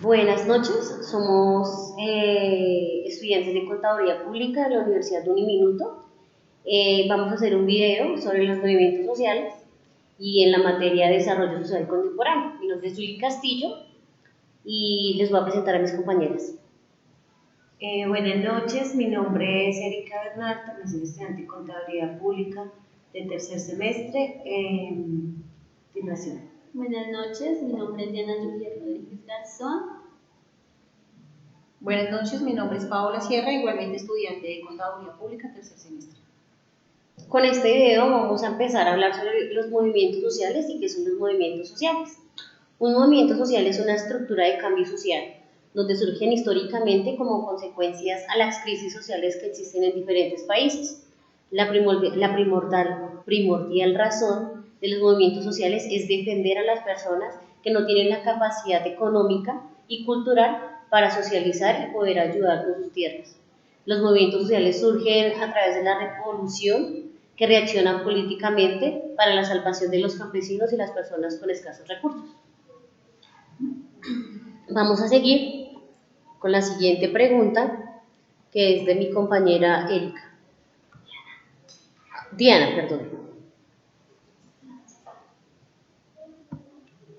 Buenas noches, somos estudiantes de Contaduría Pública de la Universidad de Uniminuto. Vamos a hacer un video sobre los movimientos sociales y en la materia de desarrollo social contemporáneo. Mi nombre es Julie Castillo y les voy a presentar a mis compañeras. Buenas noches, mi nombre es Erika Bernal, también soy estudiante de Contaduría Pública de tercer semestre en Nacional. Buenas noches, mi nombre es Diana Julia Rodríguez Garzón. Buenas noches, mi nombre es Paola Sierra, igualmente estudiante de Contaduría Pública, tercer semestre. Con este video vamos a empezar a hablar sobre los movimientos sociales y qué son los movimientos sociales. Un movimiento social es una estructura de cambio social, donde surgen históricamente como consecuencias a las crisis sociales que existen en diferentes países. La primordial razón de los movimientos sociales es defender a las personas que no tienen la capacidad económica y cultural para socializar y poder ayudar con sus tierras. Los movimientos sociales surgen a través de la revolución que reaccionan políticamente para la salvación de los campesinos y las personas con escasos recursos. Vamos a seguir con la siguiente pregunta, que es de mi compañera Erika. Diana, perdón.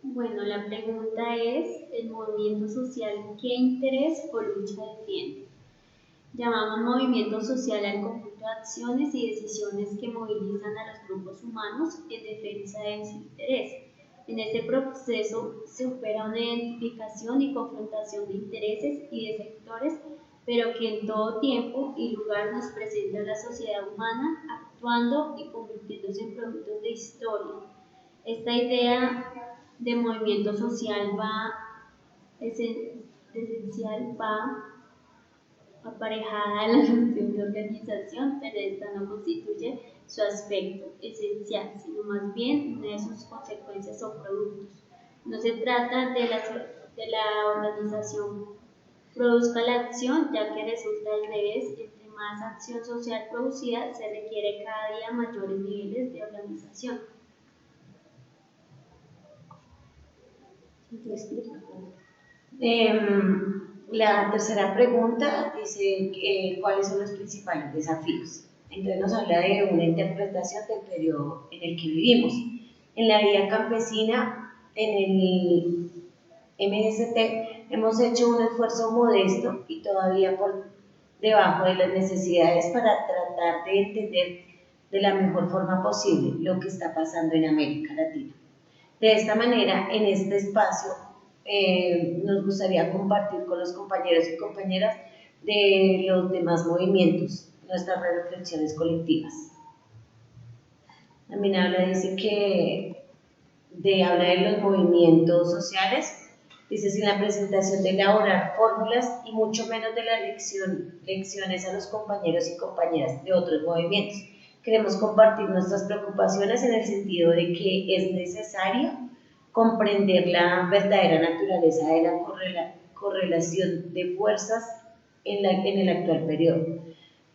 Bueno, la pregunta es, ¿el movimiento social qué interés o lucha defiende? Llamamos movimiento social al conjunto de acciones y decisiones que movilizan a los grupos humanos en defensa de su interés. En este proceso se opera una identificación y confrontación de intereses y de sectores, pero que en todo tiempo y lugar nos presenta a la sociedad humana actuando y convirtiéndose en productos de historia. Esta idea de movimiento social esencial va aparejada a la noción de organización, pero esta no constituye su aspecto esencial, sino más bien una de sus consecuencias o productos. No se trata de la organización produzca la acción, ya que resulta al revés, entre más acción social producida, se requiere cada día mayores niveles de organización. La tercera pregunta dice cuáles son los principales desafíos. Entonces nos habla de una interpretación del periodo en el que vivimos. En la vida campesina, en el MST, hemos hecho un esfuerzo modesto y todavía por debajo de las necesidades para tratar de entender de la mejor forma posible lo que está pasando en América Latina. De esta manera, en este espacio, nos gustaría compartir con los compañeros y compañeras de los demás movimientos nuestras reflexiones colectivas. También dice que habla de los movimientos sociales, dice sin la presentación de elaborar fórmulas y mucho menos de la lecciones a los compañeros y compañeras de otros movimientos. Queremos compartir nuestras preocupaciones en el sentido de que es necesario comprender la verdadera naturaleza de la correlación de fuerzas en el actual periodo,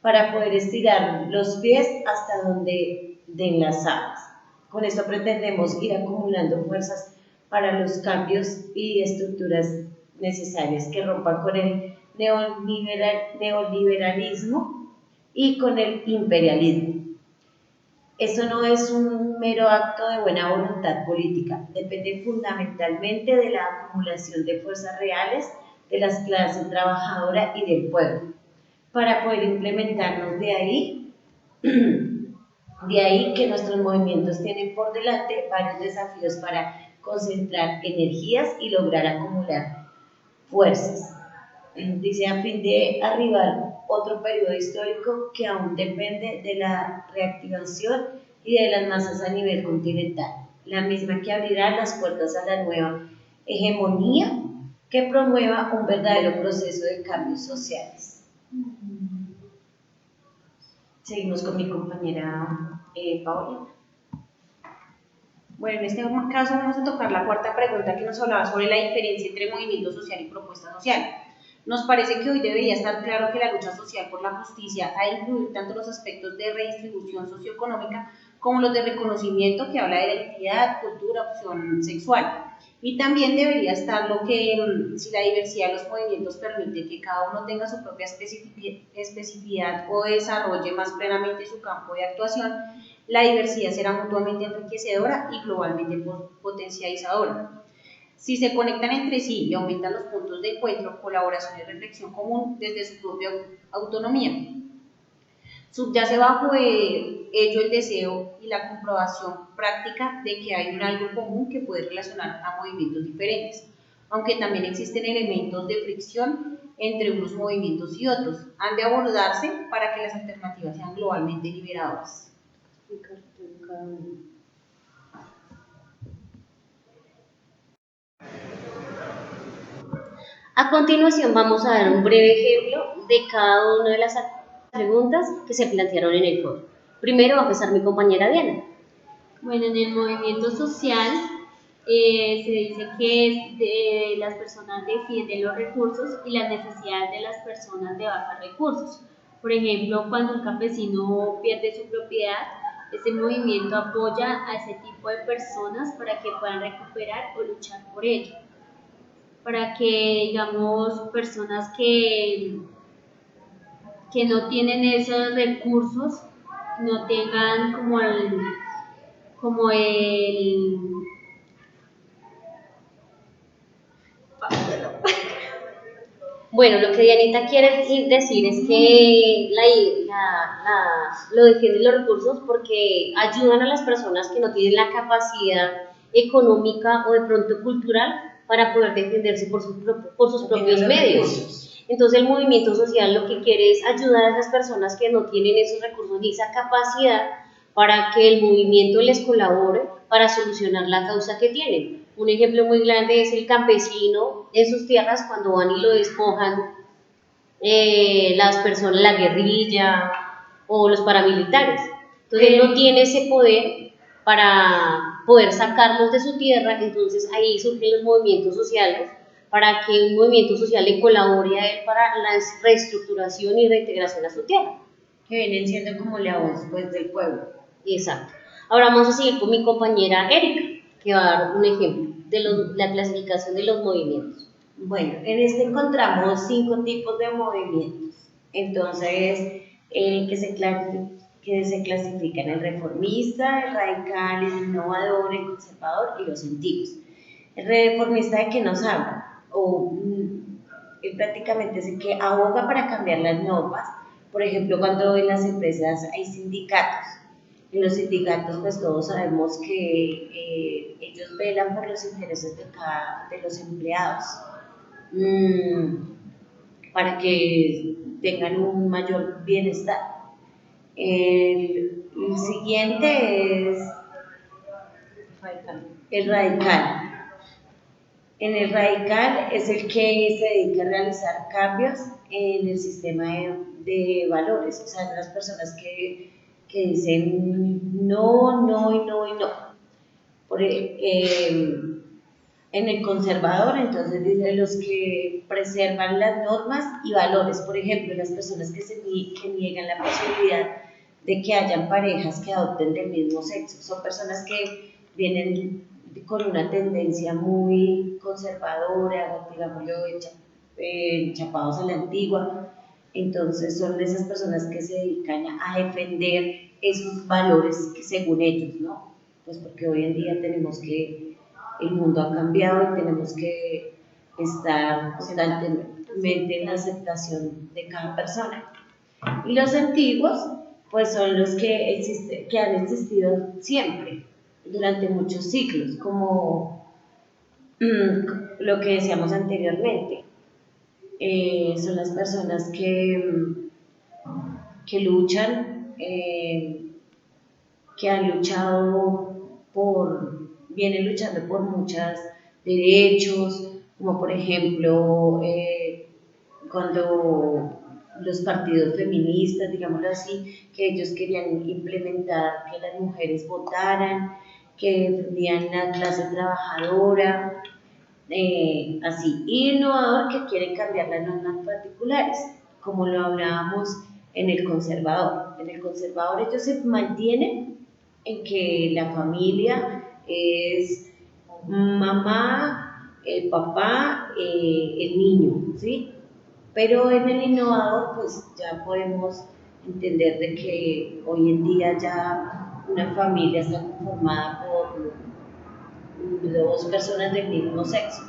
para poder estirar los pies hasta donde den las alas. Con esto pretendemos ir acumulando fuerzas para los cambios y estructuras necesarias que rompan con el neoliberalismo y con el imperialismo. Esto no es un mero acto de buena voluntad política, depende fundamentalmente de la acumulación de fuerzas reales de las clases trabajadoras y del pueblo. Para poder implementarnos de ahí que nuestros movimientos tienen por delante varios desafíos para concentrar energías y lograr acumular fuerzas. Dice, a fin de arribar otro periodo histórico que aún depende de la reactivación y de las masas a nivel continental, la misma que abrirá las puertas a la nueva hegemonía que promueva un verdadero proceso de cambios sociales. Seguimos con mi compañera Paola. Bueno, en este caso vamos a tocar la cuarta pregunta que nos hablaba sobre la diferencia entre movimiento social y propuesta social. Nos parece que hoy debería estar claro que la lucha social por la justicia ha de incluir tanto los aspectos de redistribución socioeconómica como los de reconocimiento que habla de la identidad, cultura, opción sexual. Y también debería estar lo que, si la diversidad de los movimientos permite que cada uno tenga su propia especificidad o desarrolle más plenamente su campo de actuación, la diversidad será mutuamente enriquecedora y globalmente potencializadora. Si se conectan entre sí y aumentan los puntos de encuentro, colaboración y reflexión común desde su propia autonomía. Subyace bajo ello el deseo y la comprobación práctica de que hay un algo común que puede relacionar a movimientos diferentes, aunque también existen elementos de fricción entre unos movimientos y otros. Han de abordarse para que las alternativas sean globalmente liberadoras. A continuación vamos a dar un breve ejemplo de cada una de las preguntas que se plantearon en el foro. Primero va a empezar mi compañera Diana. Bueno, en el movimiento social se dice que las personas defienden los recursos y las necesidades de las personas de bajos recursos. Por ejemplo, cuando un campesino pierde su propiedad, ese movimiento apoya a ese tipo de personas para que puedan recuperar o luchar por ello. Para que, digamos, personas que no tienen esos recursos no tengan como el Bueno, lo que Dianita quiere decir es que lo defienden los recursos porque ayudan a las personas que no tienen la capacidad económica o de pronto cultural para poder defenderse por sus propios medios. Entonces el movimiento social lo que quiere es ayudar a esas personas que no tienen esos recursos ni esa capacidad para que el movimiento les colabore para solucionar la causa que tienen. Un ejemplo muy grande es el campesino en sus tierras cuando van y lo despojan las personas, la guerrilla o los paramilitares. Entonces él no tiene ese poder para poder sacarlos de su tierra, entonces ahí surgen los movimientos sociales para que un movimiento social le colabore a él para la reestructuración y reintegración a su tierra. Que vienen siendo como la voz pues, del pueblo. Exacto. Ahora vamos a seguir con mi compañera Erika, que va a dar un ejemplo de la clasificación de los movimientos. Bueno, en este encontramos 5 tipos de movimientos. Entonces, que se clasifican el reformista, el radical, el innovador, el conservador y los antiguos. El reformista, ¿de qué nos habla? Él prácticamente es el que aboga para cambiar las normas. Por ejemplo, cuando en las empresas hay sindicatos. En los sindicatos, pues todos sabemos que ellos velan por los intereses de los empleados, para que tengan un mayor bienestar. El siguiente es el radical. En el radical es el que se dedica a realizar cambios en el sistema de valores, o sea, las personas que dicen no, no y no y no. En el conservador, entonces dice los que preservan las normas y valores, por ejemplo, las personas que niegan la posibilidad de que hayan parejas que adopten del mismo sexo, son personas que vienen con una tendencia muy conservadora, digámoslo, chapados a la antigua, entonces son esas personas que se dedican a defender esos valores que según ellos, ¿no? Pues porque hoy en día el mundo ha cambiado y tenemos que estar constantemente en la aceptación de cada persona. Y los antiguos, pues son los que han existido siempre, durante muchos siglos, como lo que decíamos anteriormente. Son las personas que luchan, que han luchado vienen luchando por muchos derechos, como por ejemplo cuando los partidos feministas, digámoslo así, que ellos querían implementar que las mujeres votaran, que defendían la clase trabajadora, así, y innovador que quieren cambiar las normas particulares, como lo hablábamos en el conservador. En el conservador ellos se mantienen en que la familia es mamá, el papá, el niño, ¿sí? Pero en el innovador, pues ya podemos entender de que hoy en día ya una familia está conformada por dos personas del mismo sexo.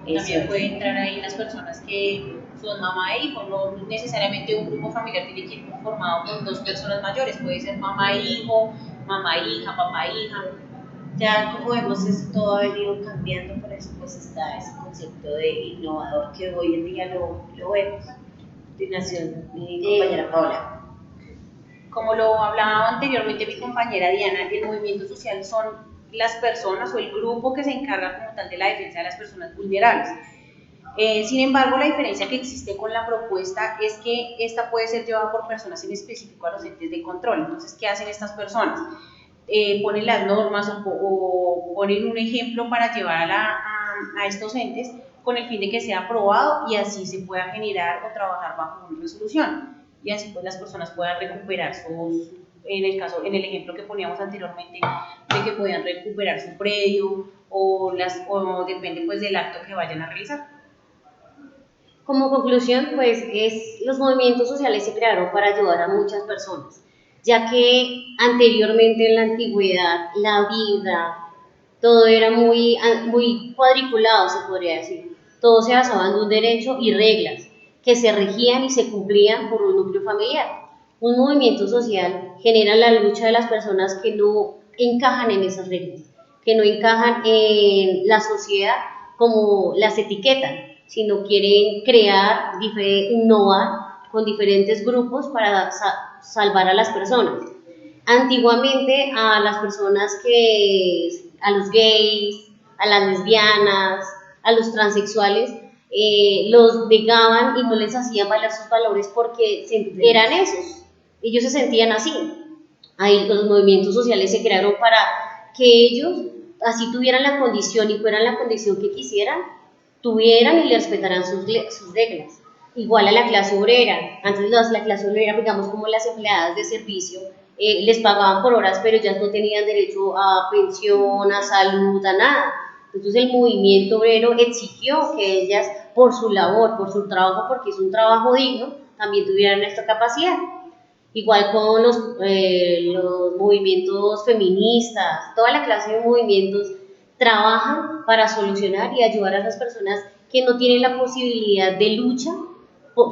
También puede entrar ahí las personas que son mamá e hijo, no necesariamente un grupo familiar tiene que ir conformado por dos personas mayores, puede ser mamá e hijo, mamá e hija, papá e hija. Ya como vemos, eso todo ha venido cambiando, por eso pues está ese concepto de innovador que hoy en día lo vemos. A continuación, mi compañera Paola. Como lo hablaba anteriormente mi compañera Diana, el movimiento social son las personas o el grupo que se encarga como tal de la defensa de las personas vulnerables. Sin embargo, la diferencia que existe con la propuesta es que esta puede ser llevada por personas en específico a los entes de control. Entonces, ¿qué hacen estas personas? Ponen las normas o ponen un ejemplo para llevar a estos entes con el fin de que sea aprobado y así se pueda generar o trabajar bajo una resolución y así pues las personas puedan recuperar sus, en el ejemplo que poníamos anteriormente, de que puedan recuperar su predio o depende pues del acto que vayan a realizar. Como conclusión, pues los movimientos sociales se crearon para ayudar a muchas personas, ya que anteriormente en la antigüedad la vida, todo era muy cuadriculado, se podría decir. Todo se basaba en un derecho y reglas que se regían y se cumplían por un núcleo familiar. Un movimiento social genera la lucha de las personas que no encajan en esas reglas, que no encajan en la sociedad como las etiquetan, sino quieren crear, innovar con diferentes grupos para salvar a las personas. Antiguamente a las personas a los gays, a las lesbianas, a los transexuales, los negaban y no les hacían valer sus valores porque eran esos, ellos se sentían así. Ahí los movimientos sociales se crearon para que ellos, así tuvieran la condición y fueran la condición que quisieran, tuvieran y le respetaran sus reglas. Igual a la clase obrera, antes la clase obrera, digamos como las empleadas de servicio, les pagaban por horas, pero ellas no tenían derecho a pensión, a salud, a nada. Entonces el movimiento obrero exigió que ellas, por su labor, por su trabajo, porque es un trabajo digno, también tuvieran esta capacidad. Igual con los movimientos feministas, toda la clase de movimientos trabajan para solucionar y ayudar a esas personas que no tienen la posibilidad de lucha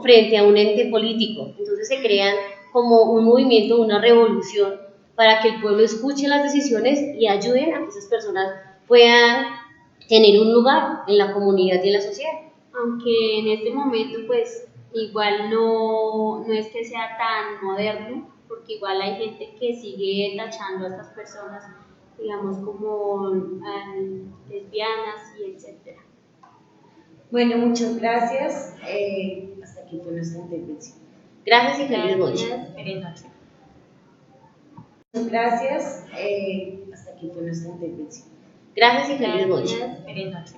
frente a un ente político. Entonces se crean como un movimiento, una revolución para que el pueblo escuche las decisiones y ayuden a que esas personas puedan tener un lugar en la comunidad y en la sociedad. Aunque en este momento pues igual no es que sea tan moderno, porque igual hay gente que sigue tachando a estas personas, digamos, como lesbianas y etcétera. Bueno, muchas gracias. Hasta aquí fue nuestra intervención. Gracias y feliz noche. Feliz noche. Muchas gracias. Hasta aquí fue nuestra intervención. Gracias y feliz noche. Feliz noche.